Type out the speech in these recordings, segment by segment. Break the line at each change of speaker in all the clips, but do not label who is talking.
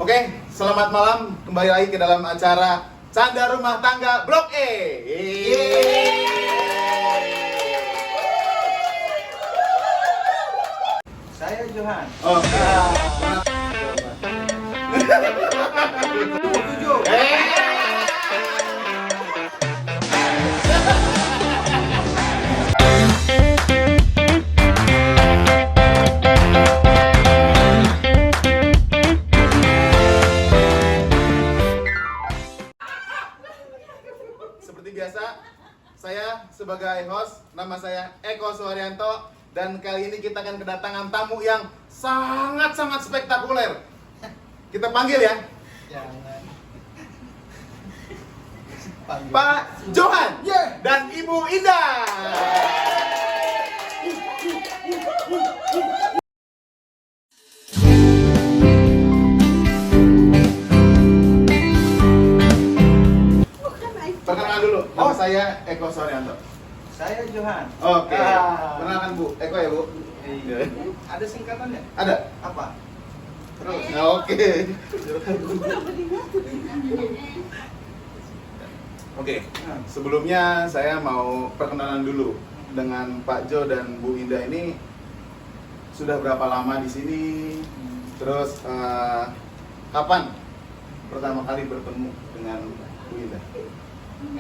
Oke, selamat malam. Kembali lagi ke dalam acara Canda Rumah Tangga Blok E.
Saya Johan.
Oke. Seperti biasa, saya sebagai host, nama saya Eko Suharyanto, dan kali ini kita akan kedatangan tamu yang sangat-sangat spektakuler. Kita panggil ya,
Jangan.
Pak Johan dan Ibu Indah. Perkenalkan dulu, nama saya Eko Suharyanto.
Saya Johan.
Oke, perkenalkan Bu, Eko ya Bu?
Iya. Ada singkatannya?
Ada?
Apa? Terus.
Oke. Oke, sebelumnya saya mau perkenalan dulu dengan Pak Jo dan Bu Indah ini sudah berapa lama di sini? Terus kapan pertama kali bertemu dengan Bu Indah?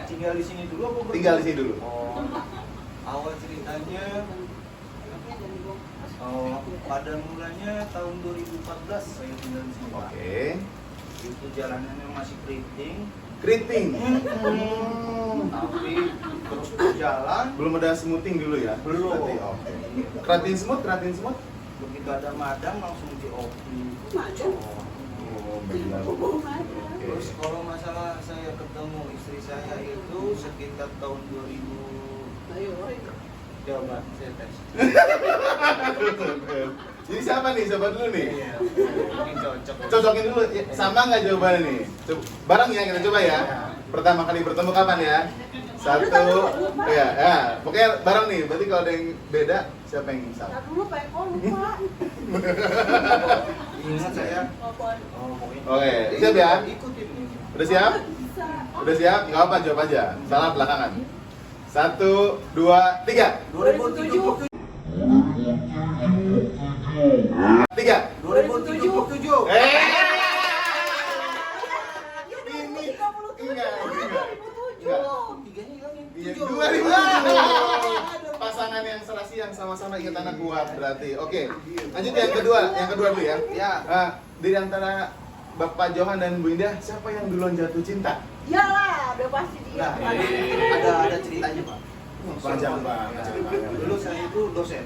Tinggal di sini dulu apa?
Tinggal di sini dulu.
Oh, awal ceritanya pada mulanya tahun 2014 saya tinggal di sini. Pak.
Oke.
Itu jalanannya masih keriting.
Keriting.
Tapi terus berjalan.
Belum ada smoothing dulu ya?
Belum.
Berarti, oke. Keratin semut.
Begitu ada madang langsung diopi.
Oh, benar.
Terus kalau masalah saya ketemu istri saya itu sekitar tahun 2000. Coba saya tes.
Jadi siapa nih? Siapa dulu nih?
Iya. Mungkin cocok.
Cocokin dulu, ya, sama nggak jawabannya nih? Bareng ya, kita coba ya. Pertama kali bertemu kapan ya? Satu, ya, pokoknya bareng nih. Berarti kalau ada yang beda, siapa yang salah?
Lupa.
Ingat saya. Oh, pokoknya.
Oke, siap ya?
Ikutin nih.
Udah siap? Udah siap? Nggak apa, jawab aja. Salah belakangan. 1, 2, 3.
2077.
3.
2077.
Ini enggak.
Tiganya hilangin.
Iya,
7.
2000. Pasangan yang serasi yang sama-sama ingat anak kuat berarti. Oke. Lanjut yang kedua dulu ya.
Ya.
Dari antara Bapak Johan dan Bu Indah, siapa yang duluan jatuh cinta?
Iyalah, udah pasti dia.
Nah, ada ceritanya, Pak.
Panjang banget ceritanya.
Dulu saya itu dosen.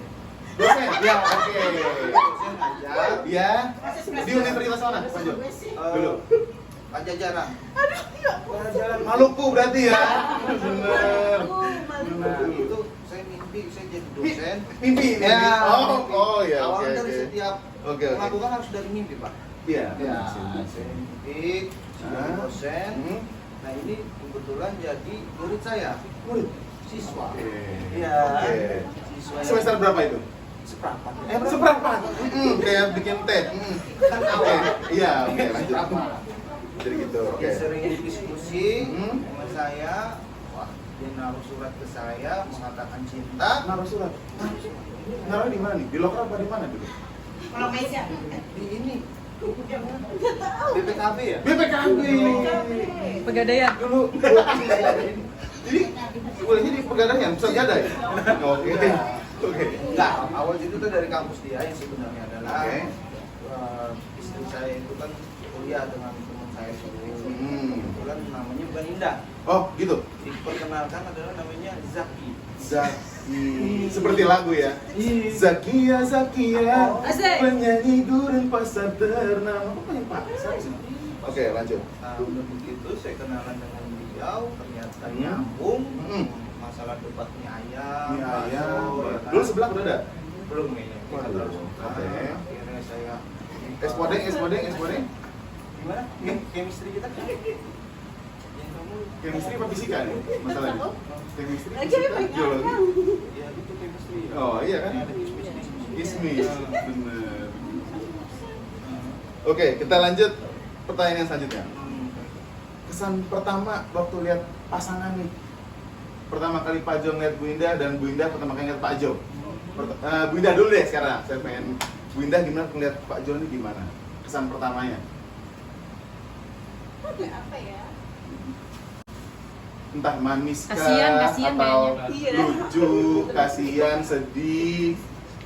Dosen? Ya, oke.
Dosen ngajar.
Ya. Di universitas mana? Pak Jo? Dulu.
Pajajaran.
Pelajaran Maluku berarti ya. Bener.
Nah, itu saya mimpi saya jadi dosen.
Mimpi.
Ya.
Oh ya, oke.
Awalnya dari setiap
Oke.
melakukan harus dari mimpi, Pak.
Iya.
Ya, saya mimpi jadi dosen.
Hmm.
Nah, ini kebetulan jadi murid saya.
Murid.
Siswa.
Oke.
Iya.
Oke.
Siswa yang
Semester berapa itu?
seperempat.
Seperempat. Kayak bikin teh.
Kan awal.
Iya, oke, lanjut.
Seperempat.
Jadi gitu, oke.
Dia sering diskusi
Hmm.
sama saya. Wah, dia naruh surat ke saya mengatakan cinta.
Naruh surat. Naruh di mana nih? Di loker apa di mana dulu?
Kalau Meja.
Di ini BPKB ya?
BPKB.
Pegadaian.
Dulu. Jadi kuliahnya di Pegadaian, pusat gadai. Oke. Oke.
Enggak, awal itu tuh dari kampus dia yang sebenarnya adalah
Oke.
istri saya itu kan kuliah dengan teman saya sendiri.
Hmm.
Kebetulan namanya Mbak Indah.
Oh, gitu.
Diperkenalkan adalah namanya Zaki.
Zaki. Seperti lagu ya.
Iya.
Zakia,
Asik.
penyanyi gurun pasar ternama. Apa yang Pak? Oke, lanjut.
Nah, udah begitu saya kenalan dengan beliau, ternyata
Hmm.
nyambung.
Hmm.
Masalah debatnya ayam.
Ini ayam.
bakso, ya kan?
Dulu sebelah udah ada.
Belum kayaknya. Kita
Waduh,
terus suka.
oke.
Akhirnya saya
Es podeng.
gimana? Chemistry kita? Yang kamu
Chemistry apa fisika nih? Masalahnya. Chemistry.
Lagi banyak.
Geologi.
ya itu chemistry.
Oh, iya kan?
Ada kismis.
Ismis, bener. Oke, kita lanjut pertanyaan yang selanjutnya. Kesan pertama waktu lihat pasangan nih. Pertama kali Pak Jo ngeliat Bu Indah dan Bu Indah pertama kali ngeliat Pak Jo. Bu Indah dulu deh sekarang. Saya pengen Bu Indah gimana ngeliat Pak Jo ini gimana? Kesan pertamanya.
Apa ya?
Entah manis kah,
Kasian
atau
kayaknya. Iya.
lucu, kasihan, sedih.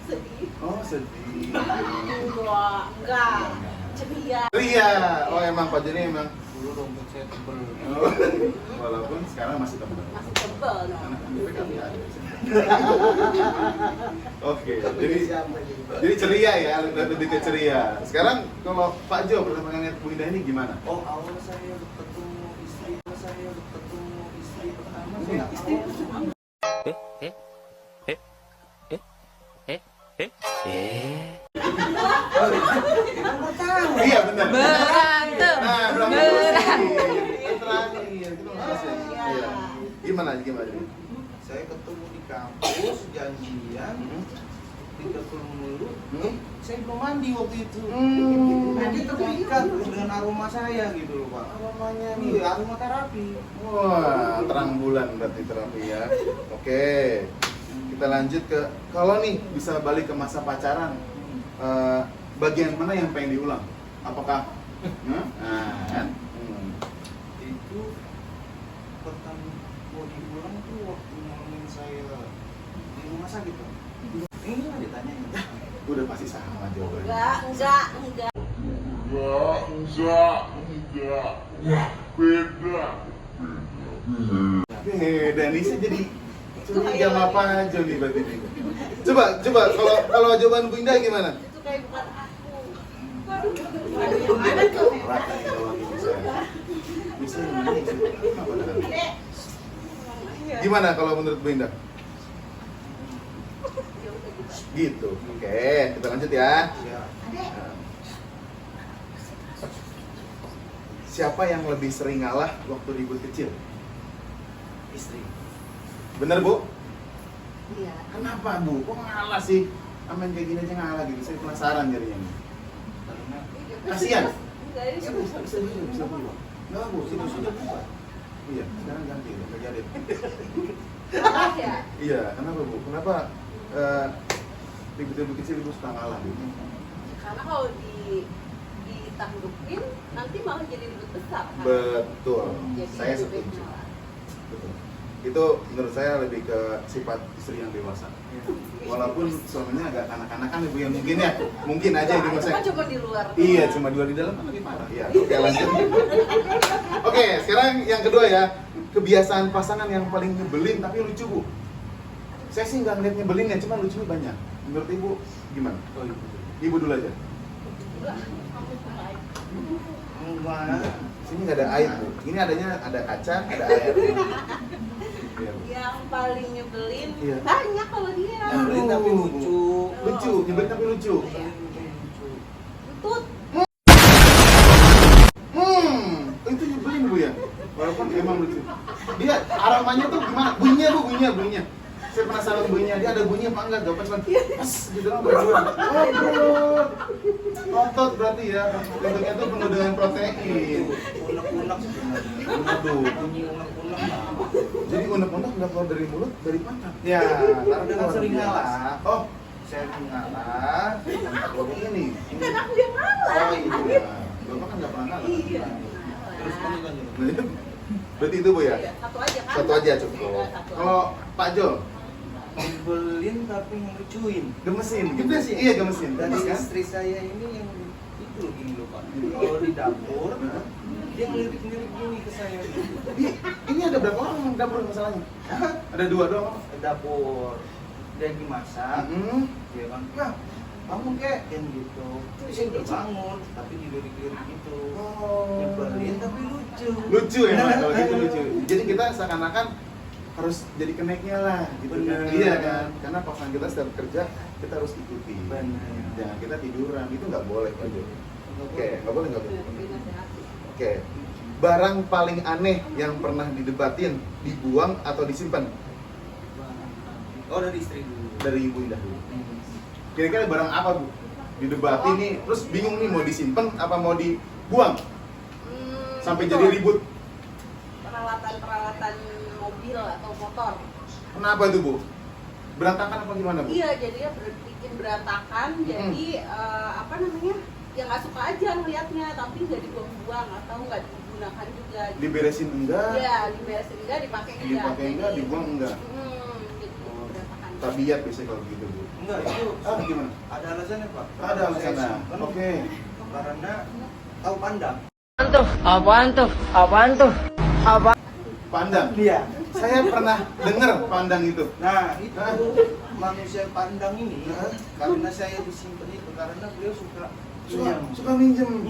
Sedih.
Oh sedih.
Enggak. Ceria.
Ceria. Oh emang Pak Jo ini emang.
Dulu dompet saya tebel.
Oh, walaupun sekarang masih tebal.
Masih tebel dong.
Anak PKB ada. Oke, jadi ceria ya, lebih ke ceria. Sekarang kalau Pak Jo pertama kali lihat Bu Indah ini gimana?
Oh, awal saya ketemu istri pertama
Iya. Iya benar.
Berantem.
Nah, berapa
Berantem.
terakhir itu masih. Iya. Gimana?
Saya ketemu di kampus, janjian, ditelepon mulu. Saya belum mandi waktu itu. Mandi terikat dengan aroma saya gitu loh Pak. Aromanya nih aroma terapi.
Wah, terang bulan berarti terapi ya. Oke. Kita lanjut ke kalau nih bisa balik ke masa pacaran. Bagian mana yang pengen diulang? Apakah kan?
Itu pertama mau diulang tuh waktu ngomongin saya di rumah sakit Pak. Ini lah ditanyain.
Udah pasti sama jawabannya.
Enggak.
Beda nih saya jadi curiga sama apa aja nih berarti nih. Coba kalau jawaban Bu Indah gimana?
Itu kayak bukan aku. Waduh. Yang mana tuh?
Rata nih kalau ini saya. Bisa ini apa dengan? Gimana kalau menurut Bu Indah? Gitu. Oke, kita lanjut ya.
Ya.
Siapa yang lebih sering ngalah waktu ribut kecil?
Istri.
Bener Bu?
Iya.
Kenapa Bu? Kok ngalah sih? Aman kayak gini aja ngalah gitu. Saya penasaran jadinya.
Karena
Kasian.
Enggak, ini
Bisa Bu. Nggak Bu, sudah buka. Iya, sekarang ganti, nggak jadi.
ya.
Iya, kenapa Bu? Kenapa ribut-ribut kecil Ibu suka ngalah Bu?
Karena kalau ditanggupin nanti malah jadi ribut besar kan.
Betul.
Jadi
Saya
lebih baik
setuju.
ngalah.
Betul. Itu menurut saya lebih ke sifat istri yang dewasa. Walaupun suaminya agak kanak-kanakan Ibu ya mungkin ya. Mungkin aja
Nah,
itu
itu
saya.
kan cuma di luar.
Iya, cuma dua di dalam kan lebih parah. Iya, oke lanjut. Oke, sekarang yang kedua ya. Kebiasaan pasangan yang paling nyebelin tapi lucu Bu. Saya sih nggak ngeliat nyebelin ya, cuma lucunya banyak. Menurut Ibu gimana?
oh ibu.
Ibu dulu aja.
Enggak.
Sini nggak ada air Bu. Ini adanya ada kaca, ada air. Iya, Bu.
Yang paling nyebelin
Iya.
banyak kalau dia.
Nyebelin tapi lucu.
Lucu, nyebelin tapi lucu.
Iya.
Lucu.
Tutut.
Itu nyebelin Bu ya. Walaupun emang lucu. Dia aromanya tuh gimana? Bunyinya Bu, bunyinya. Saya penasaran bunyinya. Dia ada bunyi apa enggak? Gak pas pas gitu kan berjuang. Oh, otot berarti ya. Bentuknya tuh penuh dengan protein.
Unek-unek sebenarnya.
Aduh.
Bunyi unek-unek.
Jadi unek-unek nggak keluar dari mulut, dari mata.
Ya,
karena
dia kan sering ngalah.
Oh,
Saya ngalah.
kalau ini.
Kan aku yang ngalah.
Oh iya. Bapak kan nggak pernah ngalah.
Iya.
Terus lanjut.
Berarti itu Bu ya?
Iya, satu aja kan?
Satu aja cukup.
Iya, satu aja.
Kalau Pak Jo,
Nyebelin tapi ngelucuin.
gemesin gitu. Iya gemesin.
Dan
Gemes kan?
istri saya ini yang itu loh gini loh Pak. Kalau di dapur, dia ngelirik-ngelirik gini ke saya.
Ini ada berapa orang yang dapur masalahnya? Ada dua doang apa?
Dapur dia lagi masak, dia kan, ya bangun kek, dan gitu. Saya udah bangun, tapi dilirik-lirik gitu. Nyebelin tapi lucu.
Lucu ya Mas, kalau gitu lucu. Jadi kita seakan-akan harus jadi keneknya lah gitu kan.
Bener.
Iya kan? Karena pasangan kita setiap kerja kita harus ikuti.
Bener.
Jangan kita tiduran, itu nggak boleh Pak Jo. Oke, nggak boleh. Oke. Barang paling aneh yang pernah didebatin, dibuang atau disimpan
Oh dari istri dulu.
dari Ibu Indah dulu. Kira-kira barang apa Bu? Didebatin nih, terus bingung nih mau disimpan apa mau dibuang? sampai
itu
jadi ribut.
peralatan mobil atau motor.
Kenapa tuh Bu? Berantakan apa gimana Bu?
Iya, jadinya bikin berantakan. Jadi apa namanya? Ya nggak suka aja ngeliatnya, tapi nggak dibuang-buang atau nggak digunakan juga.
Diberesin enggak?
Iya, diberesin enggak, dipakai enggak.
Dipakai enggak, dibuang enggak?
Jadi berantakan.
Tabiat biasanya kalau gitu Bu.
Enggak, itu
Gimana?
ada alasannya Pak.
Ada alasannya.
Saya simpen
Oke.
Karena tahu pandang.
Apaan tuh? Apaan tuh? Apa?
Pandang.
Iya.
Saya pernah dengar pandang itu.
Nah, itu
Hah?
manusia pandang ini
Hah?
karena saya disimpan itu karena beliau suka
Suka minjem.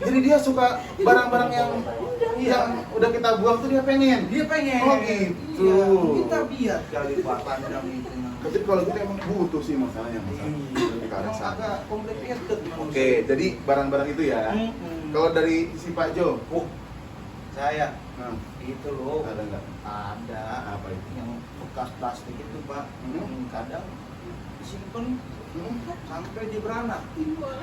Jadi dia suka barang-barang yang udah kita buang tuh dia pengen.
Dia pengen.
Oh gitu.
Iya, kita biar kali Pak pandang itu.
Tapi kalau kita emang butuh sih masalahnya. Lebih ke arah
Emang
sana.
agak complicated.
Oke, jadi barang-barang itu ya. Kalau dari si Pak Jo,
saya
nah,
itu loh
ada nggak?
ada
Apa itu?
yang bekas plastik itu Pak. Kadang disimpan sampai dia beranak.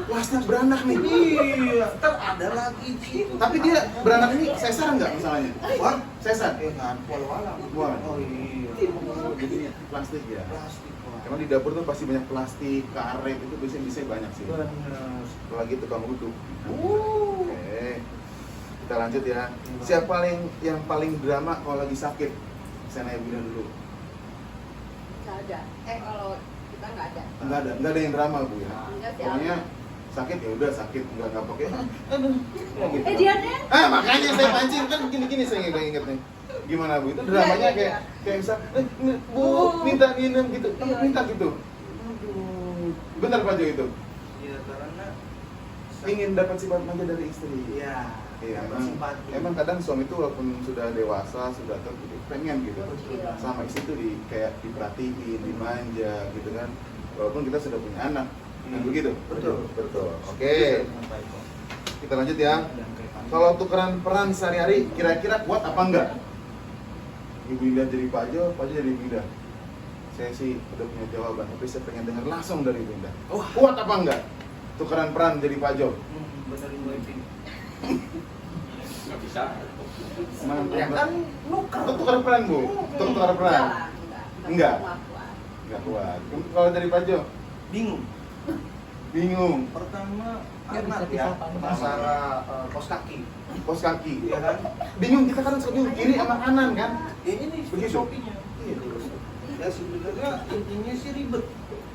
Plastik beranak nih.
Iya, ntar ada lagi di situ.
Tapi dia beranak ini sesar nggak masalahnya?
Wah,
Sesar.
kan walau-walau.
Wah.
Oh iya.
Oh, jadi plastik ya.
Plastik Pak.
Karena di dapur tuh pasti banyak plastik, karet itu biasanya banyak sih.
Bener.
Apalagi tukang uduk. Oke. Kita lanjut ya. Siapa yang paling drama kalau lagi sakit? Saya nanya Bunda dulu.
Nggak ada. Kalau kita nggak ada.
Enggak ada yang drama Bu ya.
Enggak sih.
Pokoknya sakit ya udah sakit, enggak pakai. Aduh. Gitu.
Dia deh.
Makanya saya pancing kan gini-gini saya inget nih. Gimana Bu? Itu dramanya kayak misal, Bu minta minum gitu, minta gitu. Aduh. Benar Pak Jo itu.
Iya, karena
Ingin dapat sifat manja dari istri.
iya.
Iya,
dapat simpati.
emang kadang suami itu walaupun sudah dewasa, sudah tertutup, pengen gitu
Iya.
sama istri itu kayak diperhatiin, dimanja gitu kan. Walaupun kita sudah punya anak, kan begitu?
Betul.
Oke, kita lanjut ya. Kalau tukeran peran sehari-hari, kira-kira kuat apa enggak? Ibu Indah jadi Pak Jo jadi Ibu Indah. Saya sih udah punya jawaban, tapi saya pengen dengar langsung dari Ibu Indah. Kuat apa enggak? Tukeran peran jadi Pak Jo.
Benerin wifi.
Nggak bisa.
Ya kan nuker.
Itu tukar peran Bu, tukar peran. Enggak.
Kuat.
Enggak kuat. Kalau dari Pak Jo,
Bingung.
bingung.
Pertama
Ya,
anak
bisa
ya
pisah,
masalah kos kaki.
Pos kaki.
Iya kan?
Bingung kita kan suka bingung kiri sama kanan kan?
Ya ini
Begitu.
filosofinya.
Iya.
Ya sebenarnya intinya sih ribet.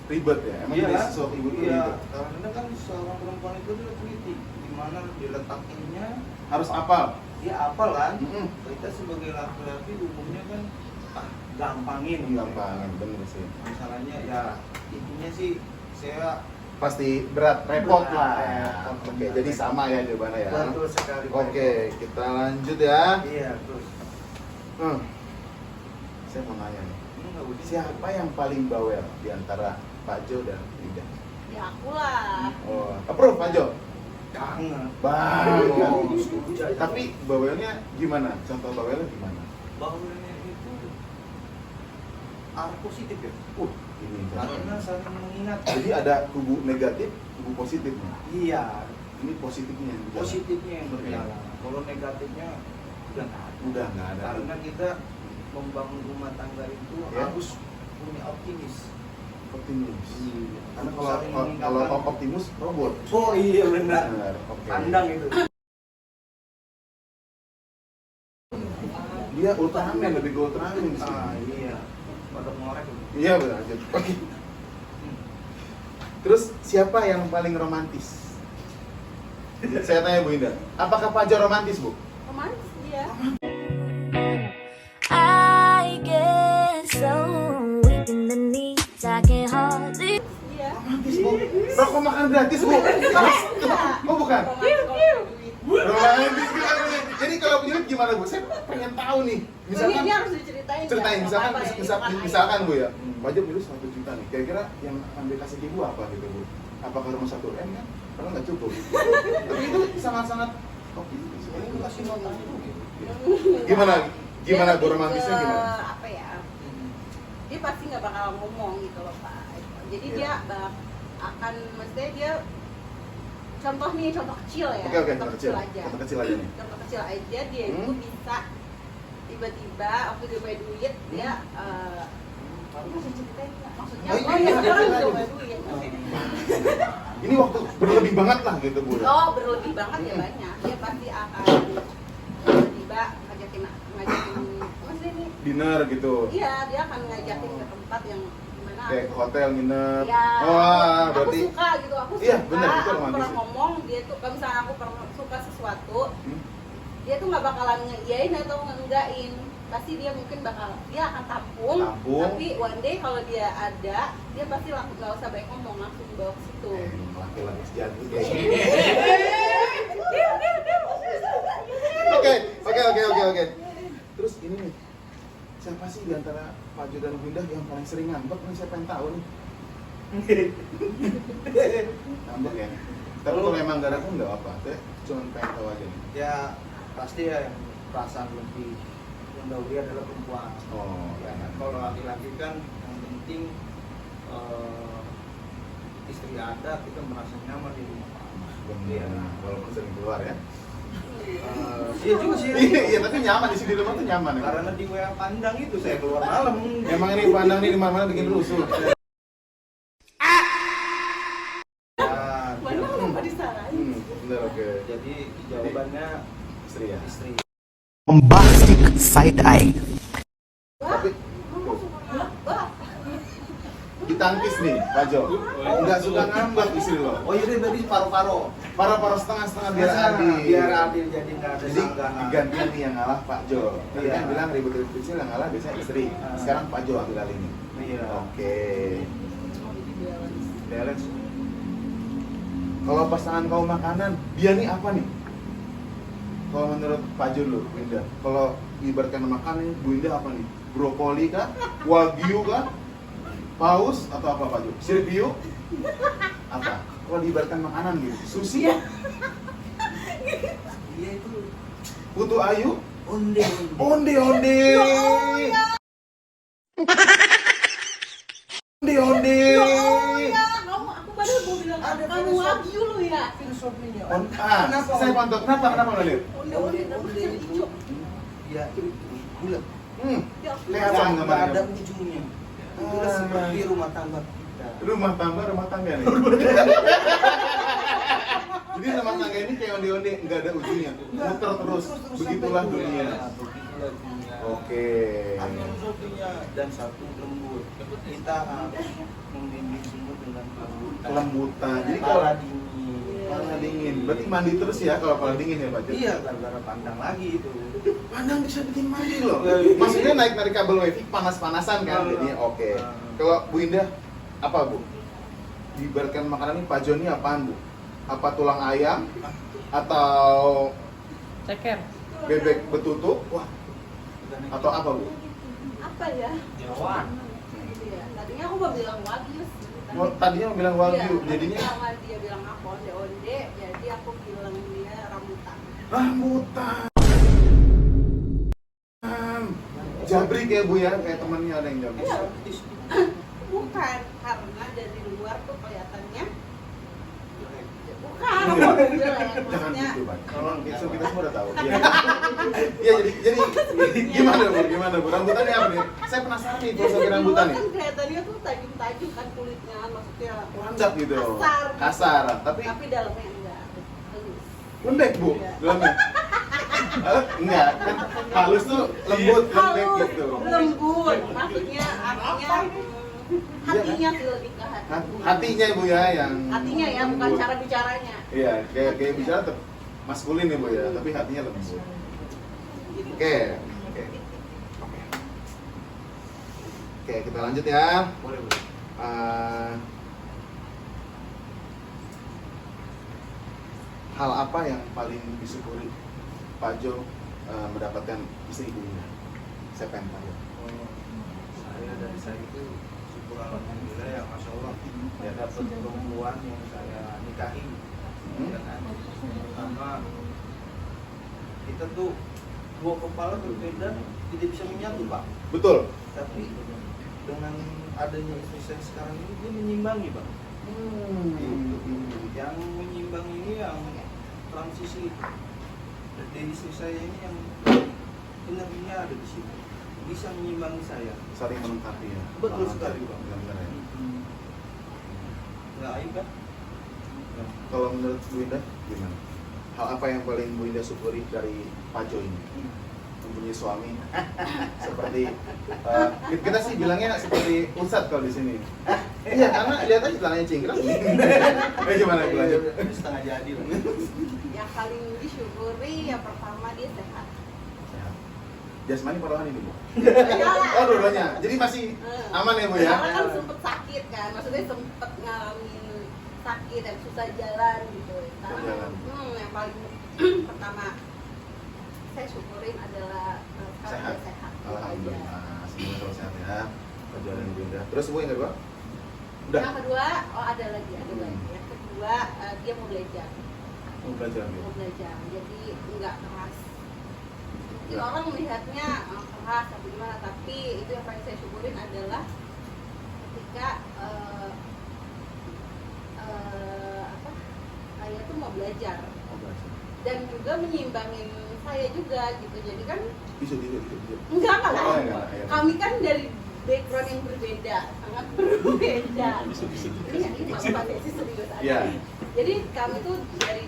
Ribet ya. Emang
Iya,
dari sesuatu ibu itu
iya.
ribet.
Karena kan seorang perempuan itu dia teliti di mana diletakinnya,
Harus apal.
dia apal kan.
Mm-mm.
Kita sebagai laki-laki umumnya kan gampangin. gitu.
Gampang, bener sih.
Masalahnya ya intinya sih saya
Pasti berat, repot lah. Ya.
Repot.
Oke, jadi sama ya jawabannya ya.
betul sekali. Pak.
Oke, kita lanjut ya.
Iya terus.
Saya mau nanya nih.
Enggak udah.
Siapa yang paling bawel di antara Pak Jo dan Ida?
Ya aku lah.
Oh, approve Pak Jo?
Kangen.
Banget.
Oh, setuju.
Tapi bawelnya gimana? Contoh bawelnya gimana?
bawelnya itu arah positif ya.
Ini
Karena saling mengingat.
jadi ada kubu negatif, kubu positifnya.
Iya,
Ini positifnya yang berjalan.
positifnya yang berjalan. Kalau negatifnya udah nggak ada.
Udah nggak ada.
Karena kita membangun rumah tangga itu
Ya.
harus punya optimis.
Optimis.
Iya.
Karena
Saling
kalau
meningkatkan.
optimus robot.
Oh iya benar.
Benar. Oke.
Pandang itu.
Dia Ultraman, lebih ke Ultraman sih.
Iya. Pada ngorek itu.
Iya benar. Oke. Terus siapa yang paling romantis? Saya tanya Bu Indah, apakah Pak Jo romantis Bu?
Romantis dia.
I get so weak in the knees, I can hardly.
Dia.
Romantis Bu. Rokok makan gratis Bu. Oh bukan. Romantis gimana nih? Jadi kalau punya duit gimana Bu? Saya pengen tahu nih.
Ini dia harus diceritain.
Ceritain,
ya,
misalkan,
apa yang
misalkan,
disukai.
misalkan Bu ya, Pak Jo punya 1 juta nih. Kira-kira yang akan dikasih ke Ibu apa gitu Bu? Apakah rumah 1 M kan? Karena nggak cukup. Tapi itu sangat-sangat oke.
Ini kasih makan itu.
Gimana? Gimana
Dia
Bu
lebih
romantisnya
ke,
gimana?
Apa ya? Dia pasti nggak bakal ngomong gitu loh Pak. Jadi
Iya.
dia akan, maksudnya dia contoh nih, contoh kecil ya.
Oke,
contoh kecil aja.
Contoh kecil aja nih.
Contoh kecil aja dia itu bisa tiba-tiba waktu dia punya duit dia masih ceritain nggak? Maksudnya
Oh, iya,
ya sekarang
iya,
udah
iya.
punya duit.
Ini waktu berlebih banget lah gitu Bu.
Oh, berlebih banget ya banyak. Dia pasti akan tiba-tiba ngajakin maksudnya ini.
Dinner gitu.
Iya, dia akan ngajakin ke tempat yang gimana.
Kayak ke hotel nginep.
Iya.
Wah, berarti
aku suka gitu. Aku
Iya,
suka.
benar, itu
Aku
romantis.
pernah ngomong dia tuh kalau misalnya aku pernah suka sesuatu,
Hmm?
dia tuh nggak bakalan ngeiyain atau ngeenggakin. Pasti dia mungkin dia akan tampung. Tapi one day kalau dia ada, dia pasti langsung nggak usah banyak ngomong, langsung dibawa ke situ.
Laki-laki sejati kayak gini. Oke. Terus ini nih, siapa sih di antara Pak Jo dan Bu Indah yang paling sering ngambek? Nih saya pengen tahu nih. Ngambek ya. Tapi kalau emang gak ada pun nggak apa, saya cuma pengen tahu aja nih.
Ya pasti ya yang perasaan lebih mendahului adalah perempuan.
Oh,
Ya kan? Kalau laki-laki kan yang penting istri ada, kita merasa nyaman di rumah.
Bener. Walaupun sering keluar ya.
Iya juga sih.
Iya, tapi nyaman di sini di rumah tuh nyaman ya.
Karena di WA pandang itu saya keluar malam.
Emang ini pandang nih di mana-mana bikin rusuh.
Ya,
Mana lupa disalahin.
Bener, oke.
jadi jawabannya
Istri ya.
istri.
Bombastic side eye.
Tapi
Kamu suka ngambek?
ditangkis nih, Pak Jo. Nggak suka ngambek istri lo.
Oh iya berarti paru-paru.
Para setengah-setengah biar adil.
Biar adil jadi nggak ada
Jadi
sanggahan.
digantian nih yang ngalah Pak Jo. Tadi
Iya.
kan bilang ribut-ribut kecil yang ngalah biasanya istri. Sekarang Pak Jo ambil alih ini.
Iya.
Oke.
Balance.
Kalau pasangan kau makanan, dia nih apa nih? Kalau menurut Pak Jo dulu, Bu Indah. Kalau ibaratkan makan nih, Bu Indah apa nih? Brokoli kah? Wagyu kah? Paus atau apa Pak Jo? Sirbiu? Apa? Kalau diibaratkan makanan gitu, sushi?
Iya itu
Putu ayu?
onde.
Onde. Onde.
Ya, aku baru mau bilang
Ada
kamu
filosofi.
wagyu lu ya.
Filosofinya.
Saya pantau. Kenapa Lid?
Onde
itu ya bulat.
Kelihatan
Nggak
gambarnya.
ada ujungnya. Itu seperti rumah tangga kita.
Rumah tangga nih. Jadi rumah tangga ini kayak onde-onde, nggak ada ujungnya, muter terus. Begitulah dunia.
Begitulah dunia.
Oke.
Ada filosofinya dan satu lembut. Kita harus membimbing semua dengan kelembutan.
Kelembutan. Jadi kalau
Kepala dingin.
kepala dingin, berarti mandi terus ya kalau kepala dingin ya Pak Jo?
Iya, gara-gara pandang lagi itu.
Pandang bisa bikin mandi loh. Maksudnya naik kabel wifi panas-panasan kan? Jadi oke. Kalau Bu Indah apa Bu? Diibaratkan makanan ini Pak Jo ini apaan Bu? Apa tulang ayam atau
Ceker.
bebek betutu? Wah, atau apa Bu?
Apa ya?
Jeroan.
Iya, tadinya aku mau bilang wagyu sih.
Oh, tadinya mau bilang wagyu,
Iya,
jadinya
sama dia bilang apa onde-onde, jadi aku bilang dia rambutan.
rambutan. Jabrik ya Bu ya, kayak temennya ada yang jabrik.
Iya. Bukan, karena dari luar tuh kelihatannya bukan, aku udah bilang ya,
Jangan
maksudnya
gitu Pak. Tolong kita semua udah tahu. Iya. Iya jadi gimana Bu? Rambutannya apa nih? Saya penasaran nih
dari
filosofi rambutan
luar
nih.
kan kelihatannya tuh tajam-tajam kan kulitnya, maksudnya
Lanjak gitu.
kasar,
Tapi
tapi dalamnya enggak halus.
lembek Bu
Iya.
dalamnya. Enggak, kan halus tuh lembut, lembek
Halus,
gitu.
lembut, maksudnya artinya hatinya sih lebih ke hati.
Hatinya Bu ya yang
Hatinya ya, bukan
lembut.
cara bicaranya.
Iya, kayak bicara tetap maskulin ya Bu ya, tapi hatinya lembut. Oke. Oke, kita lanjut ya.
Boleh.
Hal apa yang paling disyukuri Pak Jo mendapatkan istri Bu Indah? Saya pengen tahu.
Dari saya itu syukur alhamdulillah ya Masya Allah ya dapat perempuan yang saya nikahi. Ya kan? Pertama kita tuh dua kepala berbeda tidak bisa menyatu Pak.
Betul.
Tapi dengan adanya istri saya sekarang ini dia menyimbangi Pak. Yang menyimbang ini yang transisi dari istri saya ini yang energinya ada di sini, bisa menyimbangi saya.
Saling melengkapi ya.
Betul sekali, Pak.
Benar-benar ya.
Nggak aib kan?
Nah, kalau menurut Bu Indah gimana? Hal apa yang paling Bu Indah syukuri dari Pak Jo ini? Mempunyai suami seperti kita sih bilangnya seperti Ustadz kalau di sini. Iya, karena lihat aja celananya cingkrang. Gimana Bu lanjut?
Setengah jadi lah.
Yang paling disyukuri yang pertama dia sehat.
Sehat. Jasmani apa rohani nih Bu?
Iyalah.
Oh dua-duanya. Jadi masih aman ya Bu ya?
Karena kan sempet sakit kan, maksudnya sempet ngalamin sakit dan susah jalan gitu. Sekarang
Jalan.
yang paling pertama saya syukurin adalah sekarang
Sehat.
dia sehat.
Alhamdulillah. Semoga selalu sehat ya. Pak Jo dan Bu Indah. Terus Bu yang kedua? Udah.
Yang kedua, ada lagi. Yang kedua dia mau belajar.
Mau belajar ya?
Mau belajar, jadi nggak keras. Mungkin orang melihatnya keras atau gimana, tapi itu yang paling saya syukurin adalah ketika saya tuh mau belajar
Mau belajar.
dan juga menyimbangin saya juga gitu. Jadi kan
Bisa.
enggak lah.
Oh, enggak, ya.
Kami kan dari background yang berbeda, sangat berbeda. Ini Pak Desi serius aja.
Iya.
Jadi kami tuh dari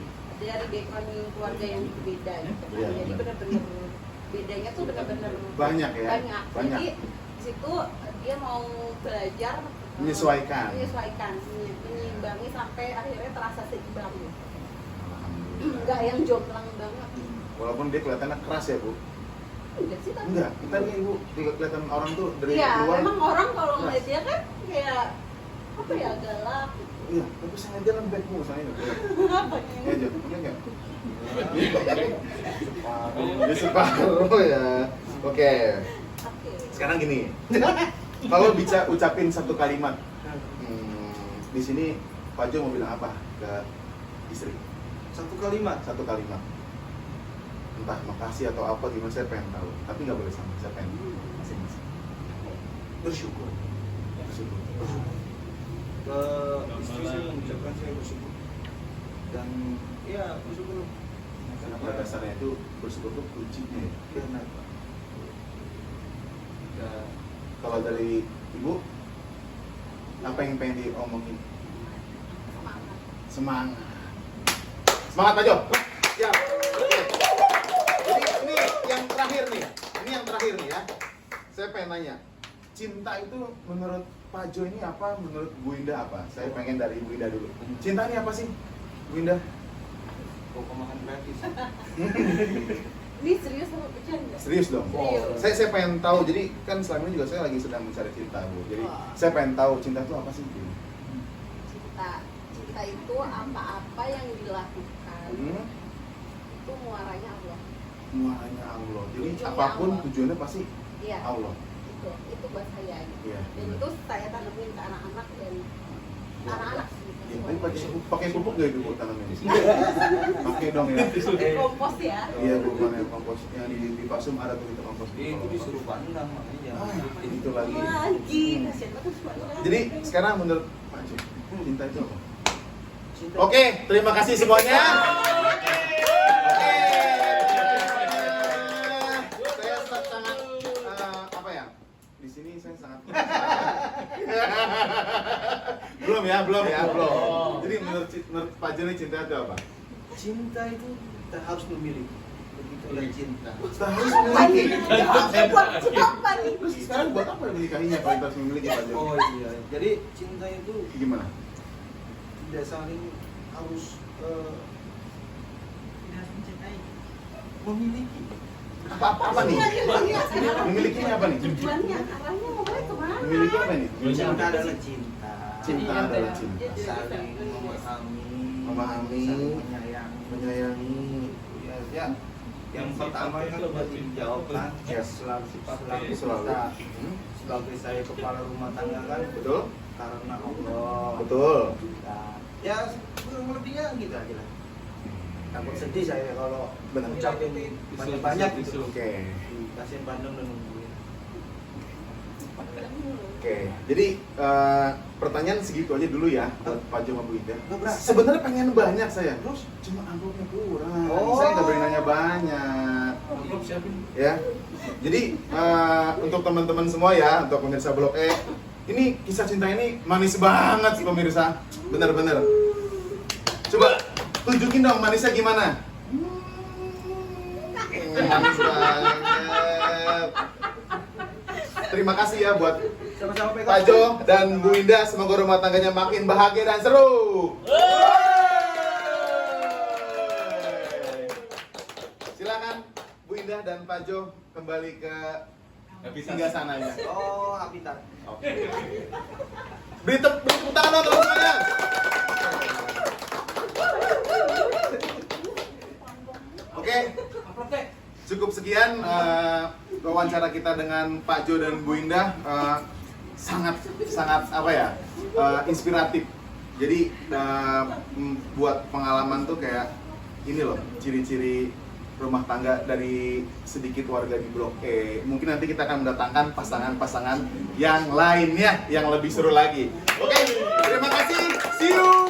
background keluarga yang berbeda gitu.
Iya,
Jadi
benar.
benar-benar bedanya tuh benar-benar
Banyak ya?
Banyak.
Banyak.
Jadi di situ dia mau belajar
Menyesuaikan.
menyimbangi sampai akhirnya terasa seimbang gitu.
Alhamdulillah.
Enggak yang jomplang banget.
Walaupun dia kelihatannya keras ya Bu?
Enggak sih tapi.
Enggak, kita nih Bu, kelihatan orang tuh dari
Iya,
luar.
memang orang kalau
keras.
ngeliat dia kan kayak apa ya, galak.
Iya, tapi sengaja lembek Bu, saya ini.
Apa
Ini aja, ini enggak?
Separuh.
Di separuh ya. Oke.
Oke.
Sekarang gini. Kalau bisa ucapin satu kalimat, di sini Pak Jo mau bilang apa ke istri?
Satu kalimat.
Satu kalimat. Entah makasih atau apa, gimana saya pengen tahu. Tapi nggak boleh sama, saya pengen masing-masing.
Bersyukur.
Bersyukur.
Ke istri saya mengucapkan saya bersyukur. Dan ya bersyukur.
Karena pada dasarnya itu bersyukur itu kuncinya ya.
Benar, Pak.
Ya, kalau dari Ibu, apa yang pengen diomongin? Semangat. Semangat Pak Jo. Ya. Oke. Jadi ini yang terakhir nih. Ini yang terakhir nih ya. Saya pengen nanya, cinta itu menurut Pak Jo ini apa? Menurut Bu Indah apa? Saya pengen dari Bu Indah dulu. Cinta ini apa sih, Bu Indah?
Kok makan gratis?
Ini serius sama bercanda?
Serius dong.
Serius.
Saya pengen tahu. Jadi kan selama ini juga saya lagi sedang mencari cinta Bu. Jadi saya pengen tahu cinta itu apa sih?
Cinta itu apa-apa yang dilakukan itu muaranya Allah.
Muaranya Allah. Jadi
Tujuannya
apapun
Allah.
tujuannya pasti
Iya.
Allah.
Itu buat saya gitu.
Iya.
Dan itu saya tanemin ke anak-anak dan anak-anak sih.
Ya, tapi pakai pupuk nggak itu Bu tanamnya? Pakai dong ya.
Kompos ya.
Iya Bu, mana kompos yang di Pasum ada tuh itu kompos.
Itu disuruh pandang makanya jangan.
Itu lagi.
Lagi, kasihan banget semuanya.
Jadi sekarang menurut Pak Jo, cinta itu apa?
Cinta.
Oke, terima kasih semuanya. Saya sangat apa ya? Di sini saya sangat belum ya. Jadi menurut Pak Jo ini cinta itu apa?
Cinta itu kita harus memiliki. Begitulah cinta.
Kita harus
Apa
memiliki.
nih? Buat apa nih?
Terus sekarang buat apa menikahinya kalau kita harus memiliki Pak Jo?
Oh iya. Jadi cinta itu
Gimana?
tidak saling harus memiliki.
Apa nih? Memilikinya apa nih?
Tujuannya, arahnya mau kemana?
Memiliki apa nih?
Cinta adalah cinta.
Cinta adalah cinta.
Saling memahami,
Memahami,
saling menyayangi.
menyayangi.
Ya. Yang pertama kan tadi dijawab kan,
Ya.
selalu
Selalu.
kita sebagai saya kepala rumah tangga kan,
Betul?
karena Allah.
Betul.
Nah, ya kurang lebihnya gitu aja lah. Takut sedih saya kalau
Benar.
ucapin banyak-banyak gitu.
Oke.
Kasihin Bandung dan nungguin.
Oke, jadi pertanyaan segitu aja dulu ya buat Pak Jo sama Bu Ida.
Nggak berasa.
Sebenarnya pengen banyak saya,
Terus?
cuma amplopnya kurang.
Oh.
Saya nggak berani nanya banyak.
Amplop siapin.
Ya, jadi untuk teman-teman semua ya, untuk pemirsa Blok E, ini kisah cinta ini manis banget sih pemirsa, bener-bener. Coba tunjukin dong manisnya gimana. Manis banget. Terima kasih ya buat
Sama-sama pegang.
Pak Jo dan Bu Indah, semoga rumah tangganya makin bahagia dan seru. Silakan Bu Indah dan Pak Jo kembali ke singgah sananya.
Oh, habitat.
Oke. Beri tepuk tangan dong teman-temannya. Oke,
Amplop teh.
cukup sekian wawancara kita dengan Pak Jo dan Bu Indah. Sangat apa ya, inspiratif. Jadi buat pengalaman tuh kayak ini loh, ciri-ciri rumah tangga dari sedikit warga di Blok E. Mungkin nanti kita akan mendatangkan pasangan-pasangan yang lainnya yang lebih seru lagi. Oke, terima kasih. See you.